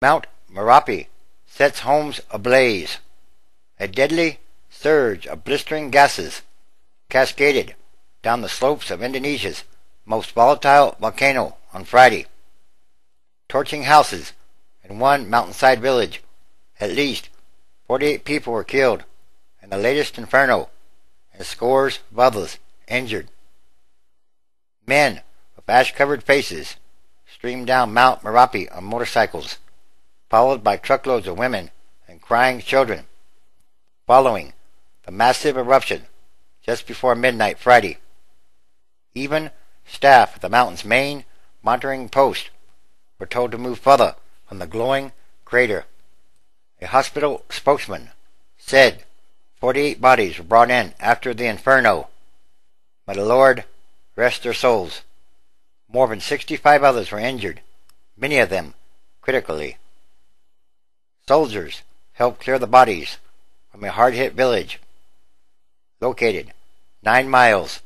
Mount Merapi sets homes ablaze. A deadly surge of blistering gases cascaded down the slopes of Indonesia's most volatile volcano on Friday, torching houses in one mountainside village. At least 48 people were killed in the latest inferno, and scores of others injured. Men with ash-covered faces streamed down Mount Merapi on motorcycles, followed by truckloads of women and crying children, following the massive eruption just before midnight Friday. Even staff at the mountain's main monitoring post were told to move further from the glowing crater. A hospital spokesman said 48 bodies were brought in after the inferno. May the Lord rest their souls. More than 65 others were injured, many of them critically. Soldiers helped clear the bodies from a hard-hit village located 9 miles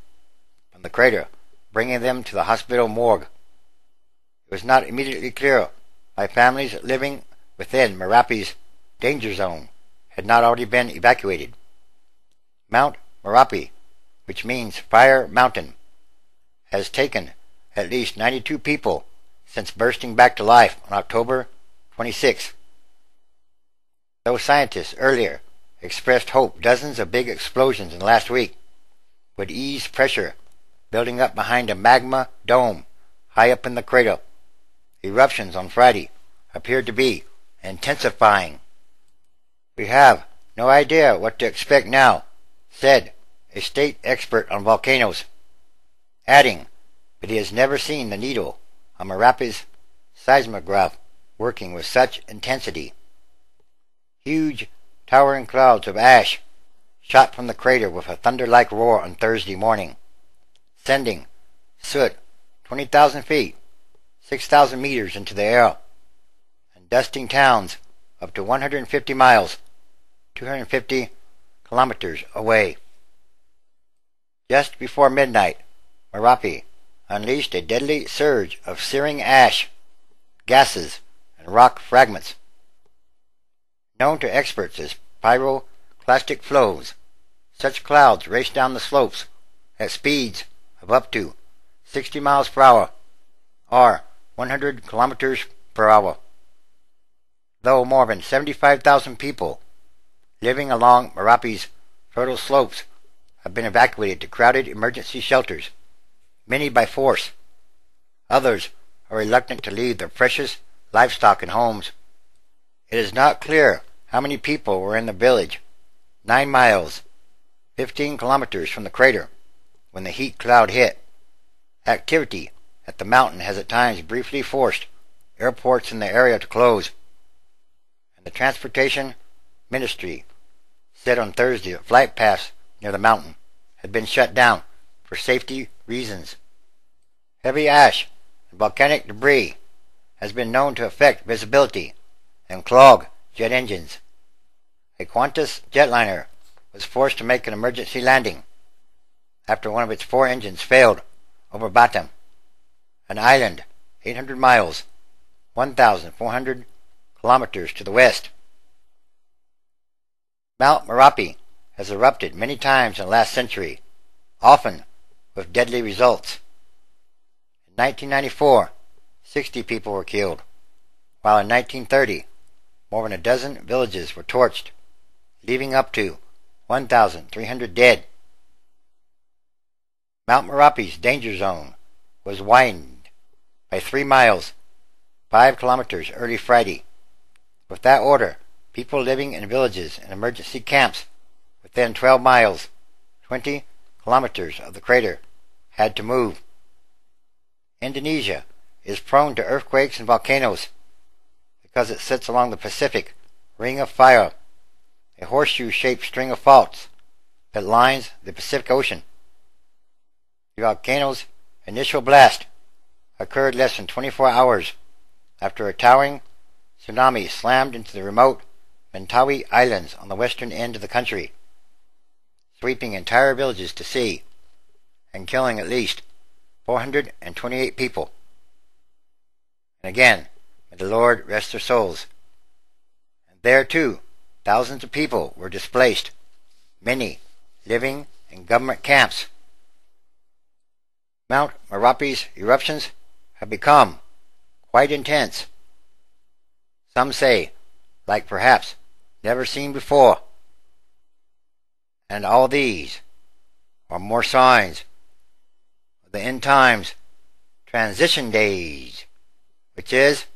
from the crater, bringing them to the hospital morgue. It was not immediately clear why families living within Merapi's danger zone had not already been evacuated. Mount Merapi, which means Fire Mountain, has taken at least 92 people since bursting back to life on October 26. Though scientists earlier expressed hope dozens of big explosions in the last week would ease pressure building up behind a magma dome high up in the crater, eruptions on Friday appeared to be intensifying. "We have no idea what to expect now," said a state expert on volcanoes, adding that he has never seen the needle on Merapi's seismograph working with such intensity. Huge, towering clouds of ash shot from the crater with a thunder-like roar on Thursday morning, sending soot 20,000 feet, 6,000 meters into the air, and dusting towns up to 150 miles, 250 kilometers away. Just before midnight, Merapi unleashed a deadly surge of searing ash, gases, and rock fragments. Known to experts as pyroclastic flows, such clouds race down the slopes at speeds of up to 60 miles per hour or 100 kilometers per hour. Though more than 75,000 people living along Merapi's fertile slopes have been evacuated to crowded emergency shelters, many by force, others are reluctant to leave their precious livestock and homes. It is not clear how many people were in the village, 9 miles, 15 kilometers from the crater, when the heat cloud hit. Activity at the mountain has at times briefly forced airports in the area to close, and the Transportation Ministry said on Thursday that flight paths near the mountain had been shut down for safety reasons. Heavy ash and volcanic debris has been known to affect visibility and clog jet engines. A Qantas jetliner was forced to make an emergency landing after one of its 4 engines failed over Batam, an island 800 miles, 1,400 kilometers to the west. Mount Merapi has erupted many times in the last century, often with deadly results. In 1994, 60 people were killed, while in 1930, more than a dozen villages were torched, leaving up to 1,300 dead. Mount Merapi's danger zone was widened by 3 miles, 5 kilometers early Friday. With that order, people living in villages and emergency camps within 12 miles, 20 kilometers of the crater, had to move. Indonesia is prone to earthquakes and volcanoes because it sits along the Pacific Ring of Fire, a horseshoe-shaped string of faults that lines the Pacific Ocean. The volcano's initial blast occurred less than 24 hours after a towering tsunami slammed into the remote Mentawai Islands on the western end of the country, sweeping entire villages to sea and killing at least 428 people. And again, May the Lord rest their souls. And there, too, thousands of people were displaced, many living in government camps. Mount Merapi's eruptions have become quite intense. Some say, like perhaps never seen before. And all these are more signs of the end times transition days, which is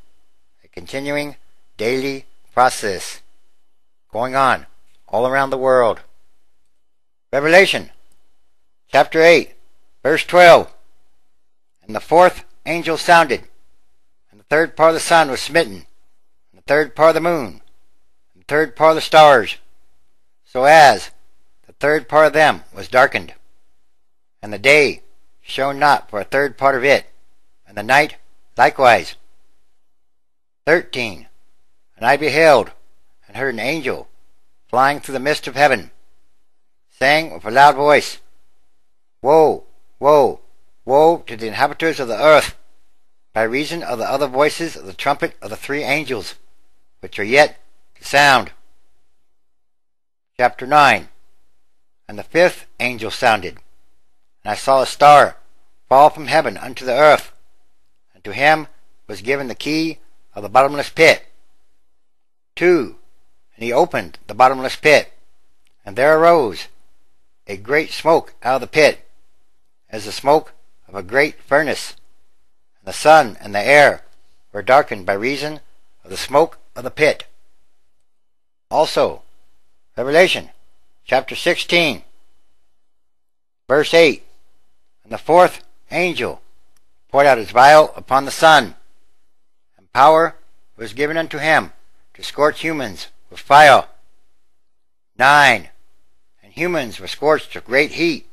a continuing daily process going on all around the world. Revelation chapter 8, verse 12. And the fourth angel sounded, and the third part of the sun was smitten, and the third part of the moon, and the third part of the stars, so as the third part of them was darkened. And the day shone not for a third part of it, and the night likewise. 13. And I beheld, and heard an angel flying through the midst of heaven, saying with a loud voice, Woe, woe, woe to the inhabitants of the earth, by reason of the other voices of the trumpet of the three angels, which are yet to sound. Chapter 9. And the fifth angel sounded, and I saw a star fall from heaven unto the earth, and to him was given the key of the bottomless pit. 2. And he opened the bottomless pit, and there arose a great smoke out of the pit, as the smoke of a great furnace, and the sun and the air were darkened by reason of the smoke of the pit. Also, Revelation chapter 16, verse 8. And the fourth angel poured out his vial upon the sun, and power was given unto him to scorch humans with fire. 9. And humans were scorched with great heat,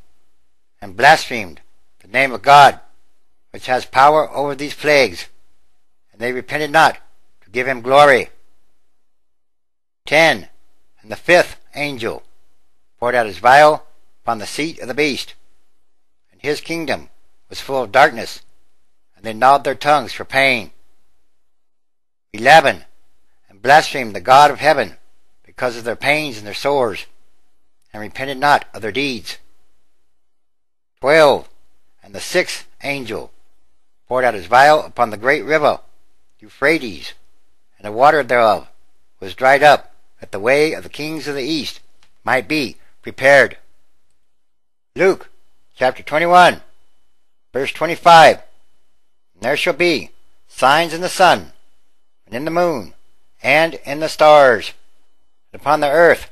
and blasphemed the name of God, which has power over these plagues, and they repented not to give him glory. 10. And the fifth angel poured out his vial upon the seat of the beast, and his kingdom was full of darkness, and they gnawed their tongues for pain. 11. And blasphemed the God of heaven because of their pains and their sores, and repented not of their deeds. 12. And the sixth angel poured out his vial upon the great river Euphrates, and the water thereof was dried up, that the way of the kings of the east might be prepared. Luke chapter 21, verse 25. And there shall be signs in the sun, and in the moon, and in the stars, and upon the earth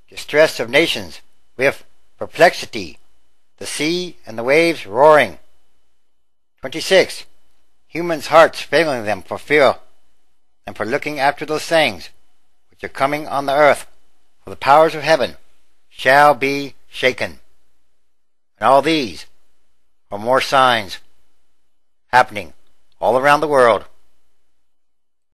distress of nations with perplexity, the sea and the waves roaring. 26. Humans' hearts failing them for fear, and for looking after those things which are coming on the earth, for the powers of heaven shall be shaken. And all these are more signs happening all around the world.